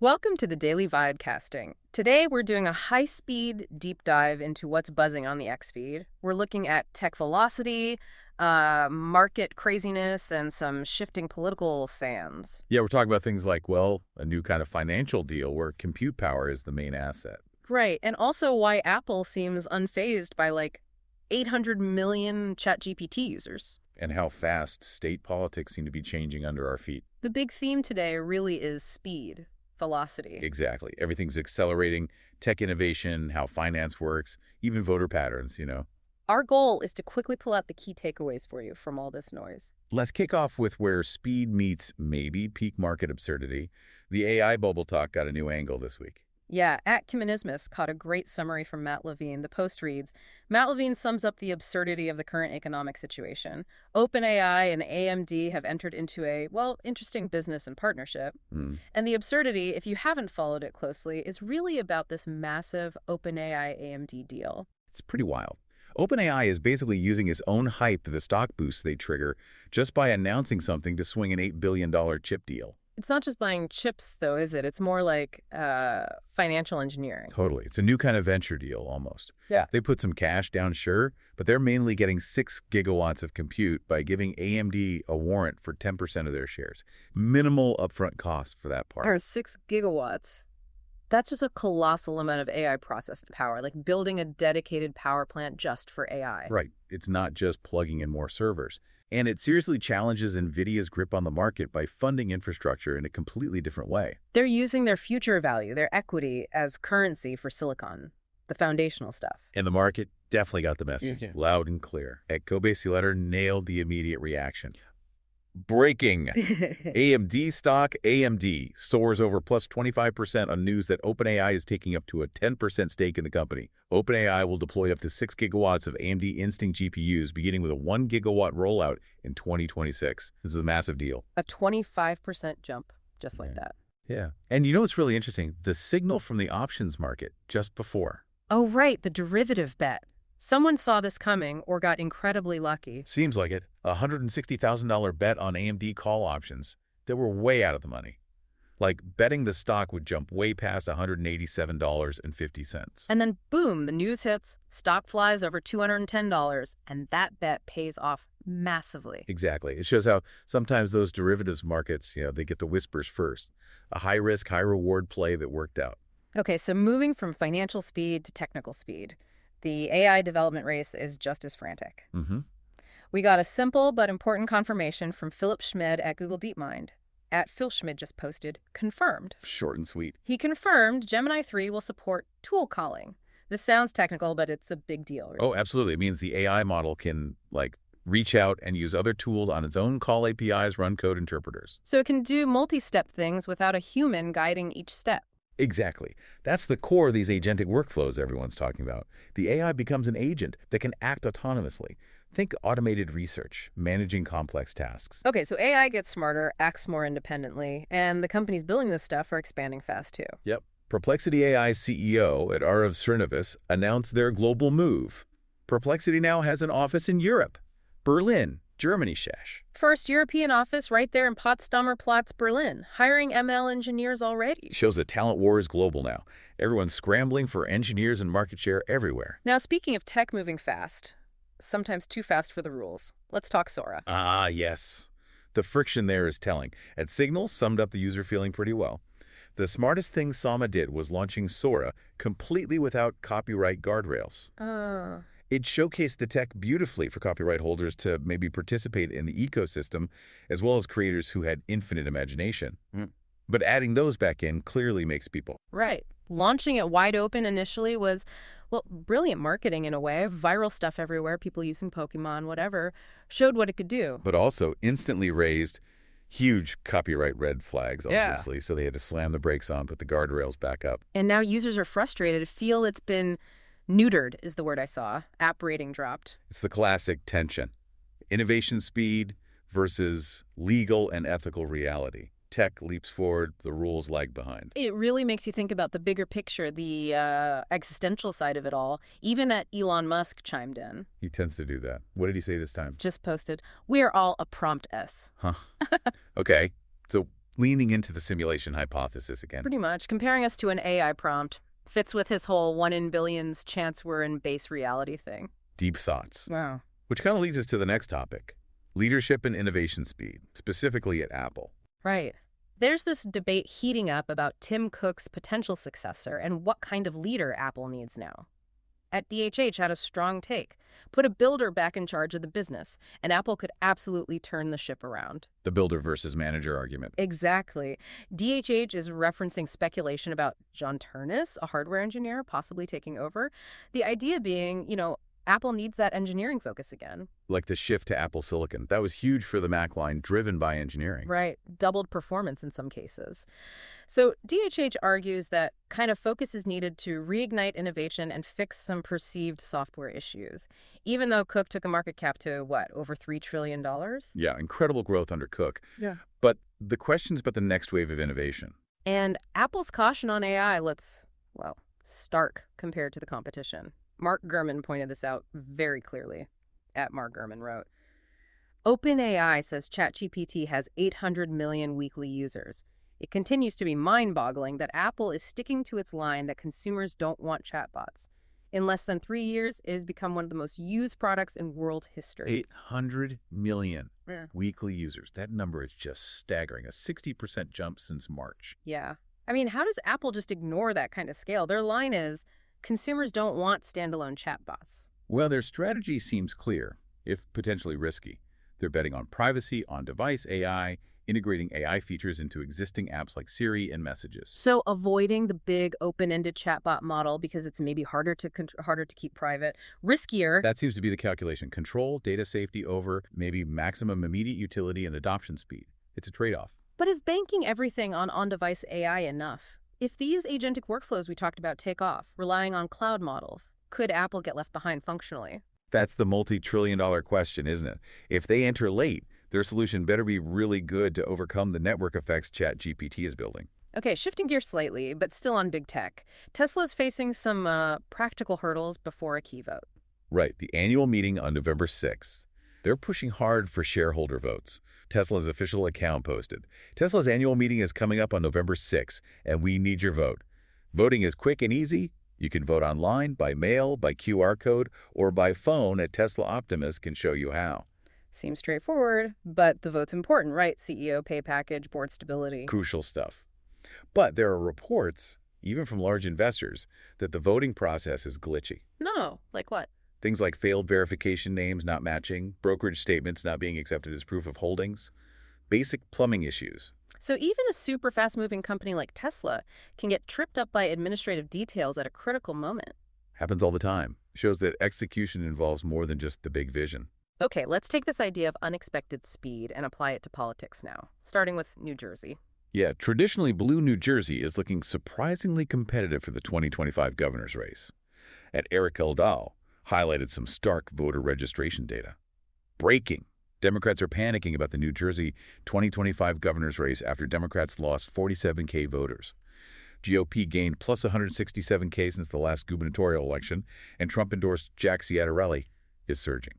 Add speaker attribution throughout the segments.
Speaker 1: Welcome to the Daily Videcasting. Today we're doing a high-speed deep dive into what's buzzing on the X feed. We're looking at tech velocity, market craziness, and some shifting political sands.
Speaker 2: Yeah, we're talking about things like, well, a new kind of financial deal where compute power is the main asset.
Speaker 1: Right, and also why Apple seems unfazed by 800 million ChatGPT users.
Speaker 2: And how fast state politics seem to be changing under our feet.
Speaker 1: The big theme today really is speed, velocity.
Speaker 2: Exactly. Everything's accelerating, tech innovation, how finance works, even voter patterns.
Speaker 1: Our goal is to quickly pull out the key takeaways for you from all this noise.
Speaker 2: Let's kick off with where speed meets maybe peak market absurdity. The AI bubble talk got a new angle this week.
Speaker 1: Yeah, at Kimanismus caught a great summary from Matt Levine. The post reads, Matt Levine sums up the absurdity of the current economic situation. OpenAI and AMD have entered into a, interesting business and partnership. And the absurdity, if you haven't followed it closely, is really about this massive OpenAI-AMD deal.
Speaker 2: It's pretty wild. OpenAI is basically using its own hype for the stock boosts they trigger just by announcing something to swing an $8 billion chip deal.
Speaker 1: It's not just buying chips, though, is it? It's more like financial engineering.
Speaker 2: Totally. It's a new kind of venture deal, almost.
Speaker 1: Yeah.
Speaker 2: They put some cash down, sure, but they're mainly getting 6 gigawatts of compute by giving AMD a warrant for 10% of their shares. Minimal upfront cost for that part.
Speaker 1: Or 6 gigawatts. That's just a colossal amount of AI processed power, like building a dedicated power plant just for AI.
Speaker 2: Right. It's not just plugging in more servers. And it seriously challenges NVIDIA's grip on the market by funding infrastructure in a completely different way.
Speaker 1: They're using their future value, their equity, as currency for silicon, the foundational stuff.
Speaker 2: And the market definitely got the message, loud and clear. At Kobe Letter nailed the immediate reaction. Breaking. AMD stock, AMD, soars over plus 25% on news that OpenAI is taking up to a 10% stake in the company. OpenAI will deploy up to 6 gigawatts of AMD Instinct GPUs, beginning with a 1 gigawatt rollout in 2026. This is a massive deal.
Speaker 1: A 25% jump, just like that.
Speaker 2: Yeah. And you know what's really interesting? The signal from the options market just before.
Speaker 1: Oh, right, the derivative bet. Someone saw this coming or got incredibly lucky.
Speaker 2: Seems like it. A $160,000 bet on AMD call options that were way out of the money. Like betting the stock would jump way past $187.50.
Speaker 1: And then boom, the news hits, stock flies over $210, and that bet pays off massively.
Speaker 2: Exactly. It shows how sometimes those derivatives markets, they get the whispers first. A high-risk, high-reward play that worked out.
Speaker 1: Okay, so moving from financial speed to technical speed. The AI development race is just as frantic. We got a simple but important confirmation from Philipp Schmid at Google DeepMind. At Phil Schmid just posted, confirmed.
Speaker 2: Short and sweet.
Speaker 1: He confirmed Gemini 3 will support tool calling. This sounds technical, but it's a big deal. Really.
Speaker 2: Oh, absolutely. It means the AI model can, reach out and use other tools on its own, call APIs, run code interpreters.
Speaker 1: So it can do multi-step things without a human guiding each step.
Speaker 2: Exactly. That's the core of these agentic workflows everyone's talking about. The AI becomes an agent that can act autonomously. Think automated research, managing complex tasks.
Speaker 1: Okay, so AI gets smarter, acts more independently, and the companies building this stuff are expanding fast too.
Speaker 2: Yep. Perplexity AI's CEO at Arav Srinivas announced their global move. Perplexity now has an office in Europe, Berlin, Germany, Shesh.
Speaker 1: First European office right there in Potsdamer Platz, Berlin, hiring ML engineers already.
Speaker 2: Shows the talent war is global now. Everyone's scrambling for engineers and market share everywhere.
Speaker 1: Now, speaking of tech moving fast, sometimes too fast for the rules, let's talk Sora.
Speaker 2: Ah, yes. The friction there is telling. At Signal, summed up the user feeling pretty well. The smartest thing Sama did was launching Sora completely without copyright guardrails. It showcased the tech beautifully for copyright holders to maybe participate in the ecosystem, as well as creators who had infinite imagination. But adding those back in clearly makes people.
Speaker 1: Right. Launching it wide open initially was, brilliant marketing in a way. Viral stuff everywhere, people using Pokemon, whatever, showed what it could do.
Speaker 2: But also instantly raised huge copyright red flags, obviously, so they had to slam the brakes on, put the guardrails back up.
Speaker 1: And now users are frustrated, feel it's been neutered is the word I saw. App rating dropped.
Speaker 2: It's the classic tension. Innovation speed versus legal and ethical reality. Tech leaps forward, the rules lag behind.
Speaker 1: It really makes you think about the bigger picture, the existential side of it all. Even Elon Musk chimed in.
Speaker 2: He tends to do that. What did he say this time?
Speaker 1: Just posted, "We're all a prompt S."
Speaker 2: Huh. Okay. So Leaning into the simulation hypothesis again.
Speaker 1: Pretty much. Comparing us to an AI prompt. Fits with his whole 1 in billions chance we're in base reality thing.
Speaker 2: Deep thoughts.
Speaker 1: Wow.
Speaker 2: Which kind of leads us to the next topic. Leadership and innovation speed, specifically at Apple.
Speaker 1: Right. There's this debate heating up about Tim Cook's potential successor and what kind of leader Apple needs now. At DHH had a strong take. Put a builder back in charge of the business, and Apple could absolutely turn the ship around.
Speaker 2: The builder versus manager argument.
Speaker 1: Exactly. DHH is referencing speculation about John Ternus, a hardware engineer, possibly taking over. The idea being, Apple needs that engineering focus again.
Speaker 2: Like the shift to Apple Silicon. That was huge for the Mac line, driven by engineering.
Speaker 1: Right. Doubled performance in some cases. So DHH argues that kind of focus is needed to reignite innovation and fix some perceived software issues. Even though Cook took a market cap to, over $3 trillion?
Speaker 2: Yeah, incredible growth under Cook.
Speaker 1: Yeah.
Speaker 2: But the question's about the next wave of innovation.
Speaker 1: And Apple's caution on AI looks, stark compared to the competition. Mark Gurman pointed this out very clearly. Mark Gurman wrote, OpenAI says ChatGPT has 800 million weekly users. It continues to be mind-boggling that Apple is sticking to its line that consumers don't want chatbots. In less than 3 years, it has become one of the most used products in world history.
Speaker 2: 800 million weekly users. That number is just staggering. A 60% jump since March.
Speaker 1: Yeah. I mean, how does Apple just ignore that kind of scale? Their line is, consumers don't want standalone chatbots.
Speaker 2: Well, their strategy seems clear, if potentially risky. They're betting on privacy, on-device AI, integrating AI features into existing apps like Siri and Messages.
Speaker 1: So avoiding the big open-ended chatbot model because it's maybe harder to keep private, riskier.
Speaker 2: That seems to be the calculation. Control, data safety over maybe maximum immediate utility and adoption speed. It's a trade-off.
Speaker 1: But is banking everything on on-device AI enough? If these agentic workflows we talked about take off, relying on cloud models, could Apple get left behind functionally?
Speaker 2: That's the multi-trillion-dollar question, isn't it? If they enter late, their solution better be really good to overcome the network effects ChatGPT is building.
Speaker 1: Okay, shifting gears slightly, but still on big tech. Tesla's facing some practical hurdles before a key vote.
Speaker 2: Right, the annual meeting on November 6th. They're pushing hard for shareholder votes. Tesla's official account posted. Tesla's annual meeting is coming up on November 6th, and we need your vote. Voting is quick and easy. You can vote online, by mail, by QR code, or by phone at Tesla Optimus can show you how.
Speaker 1: Seems straightforward, but the vote's important, right? CEO pay package, board stability.
Speaker 2: Crucial stuff. But there are reports, even from large investors, that the voting process is glitchy.
Speaker 1: No, like what?
Speaker 2: Things like failed verification names not matching, brokerage statements not being accepted as proof of holdings, basic plumbing issues.
Speaker 1: So even a super fast-moving company like Tesla can get tripped up by administrative details at a critical moment.
Speaker 2: Happens all the time. Shows that execution involves more than just the big vision.
Speaker 1: Okay, let's take this idea of unexpected speed and apply it to politics now, starting with New Jersey.
Speaker 2: Yeah, traditionally blue New Jersey is looking surprisingly competitive for the 2025 governor's race. And Eric Eldal highlighted some stark voter registration data. Breaking. Democrats are panicking about the New Jersey 2025 governor's race after Democrats lost 47K voters. GOP gained plus 167K since the last gubernatorial election, and Trump-endorsed Jack Ciattarelli is surging.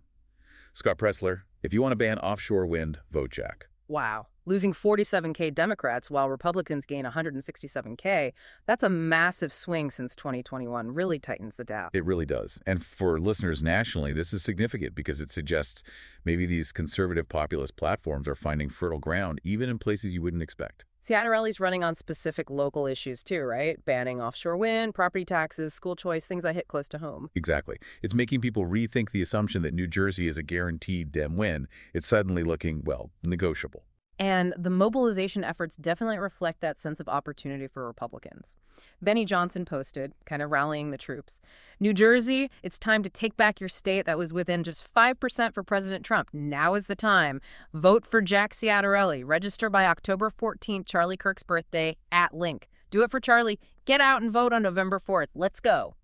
Speaker 2: Scott Pressler, if you want to ban offshore wind, vote Jack.
Speaker 1: Wow. Losing 47K Democrats while Republicans gain 167K, that's a massive swing since 2021. Really tightens the gap.
Speaker 2: It really does. And for listeners nationally, this is significant because it suggests maybe these conservative populist platforms are finding fertile ground even in places you wouldn't expect.
Speaker 1: Ciattarelli's running on specific local issues too, right? Banning offshore wind, property taxes, school choice, things that hit close to home.
Speaker 2: Exactly. It's making people rethink the assumption that New Jersey is a guaranteed Dem win. It's suddenly looking, negotiable.
Speaker 1: And the mobilization efforts definitely reflect that sense of opportunity for Republicans. Benny Johnson posted, kind of rallying the troops, New Jersey, it's time to take back your state that was within just 5% for President Trump. Now is the time. Vote for Jack Ciattarelli. Register by October 14th, Charlie Kirk's birthday, @link. Do it for Charlie. Get out and vote on November 4th. Let's go.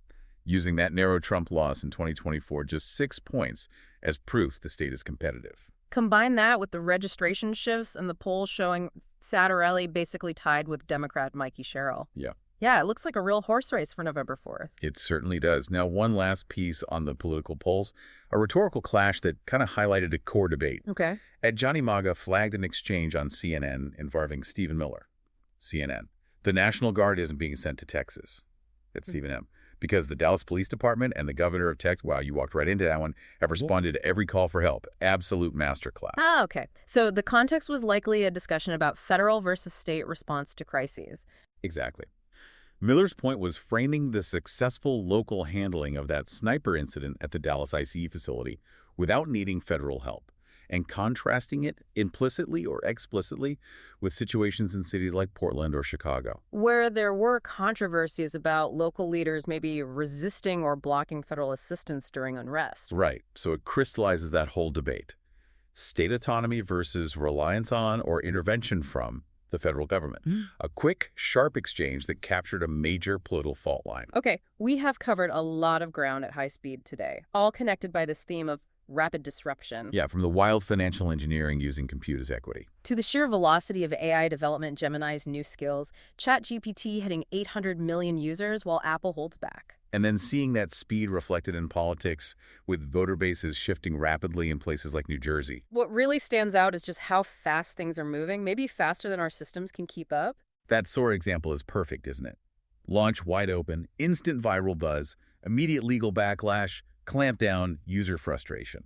Speaker 2: Using that narrow Trump loss in 2024, just 6 points, as proof the state is competitive.
Speaker 1: Combine that with the registration shifts and the polls showing Ciattarelli basically tied with Democrat Mikey Sherrill.
Speaker 2: Yeah.
Speaker 1: Yeah, it looks like a real horse race for November 4th.
Speaker 2: It certainly does. Now, one last piece on the political polls, a rhetorical clash that kind of highlighted a core debate.
Speaker 1: Okay.
Speaker 2: Ed Johnny Maga flagged an exchange on CNN involving Stephen Miller. CNN. The National Guard isn't being sent to Texas. It's Stephen M. Because the Dallas Police Department and the governor of Texas, wow, you walked right into that one, have responded to every call for help. Absolute masterclass.
Speaker 1: Ah, okay. So the context was likely a discussion about federal versus state response to crises.
Speaker 2: Exactly. Miller's point was framing the successful local handling of that sniper incident at the Dallas ICE facility without needing federal help, and contrasting it implicitly or explicitly with situations in cities like Portland or Chicago.
Speaker 1: Where there were controversies about local leaders maybe resisting or blocking federal assistance during unrest.
Speaker 2: Right, so it crystallizes that whole debate. State autonomy versus reliance on or intervention from the federal government. A quick, sharp exchange that captured a major political fault line.
Speaker 1: Okay, we have covered a lot of ground at high speed today, all connected by this theme of rapid disruption.
Speaker 2: Yeah, from the wild financial engineering using compute as equity.
Speaker 1: To the sheer velocity of AI development, Gemini's new skills, ChatGPT hitting 800 million users while Apple holds back.
Speaker 2: And then seeing that speed reflected in politics, with voter bases shifting rapidly in places like New Jersey.
Speaker 1: What really stands out is just how fast things are moving, maybe faster than our systems can keep up.
Speaker 2: That Sora example is perfect, isn't it? Launch wide open, instant viral buzz, immediate legal backlash, clampdown, user frustration.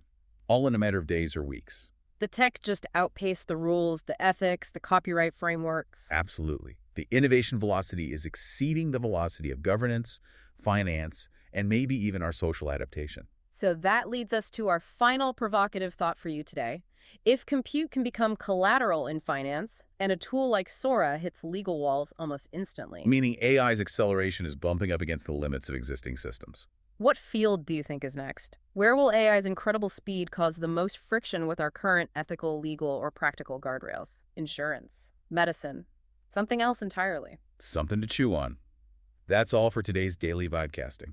Speaker 2: All in a matter of days or weeks.
Speaker 1: The tech just outpaced the rules, the ethics, the copyright frameworks.
Speaker 2: Absolutely. The innovation velocity is exceeding the velocity of governance, finance, and maybe even our social adaptation.
Speaker 1: So that leads us to our final provocative thought for you today. If compute can become collateral in finance, and a tool like Sora hits legal walls almost instantly,
Speaker 2: Meaning AI's acceleration is bumping up against the limits of existing systems.
Speaker 1: what field do you think is next? Where will AI's incredible speed cause the most friction with our current ethical, legal, or practical guardrails? Insurance, medicine, something else entirely.
Speaker 2: Something to chew on. That's all for today's Daily Vibecasting.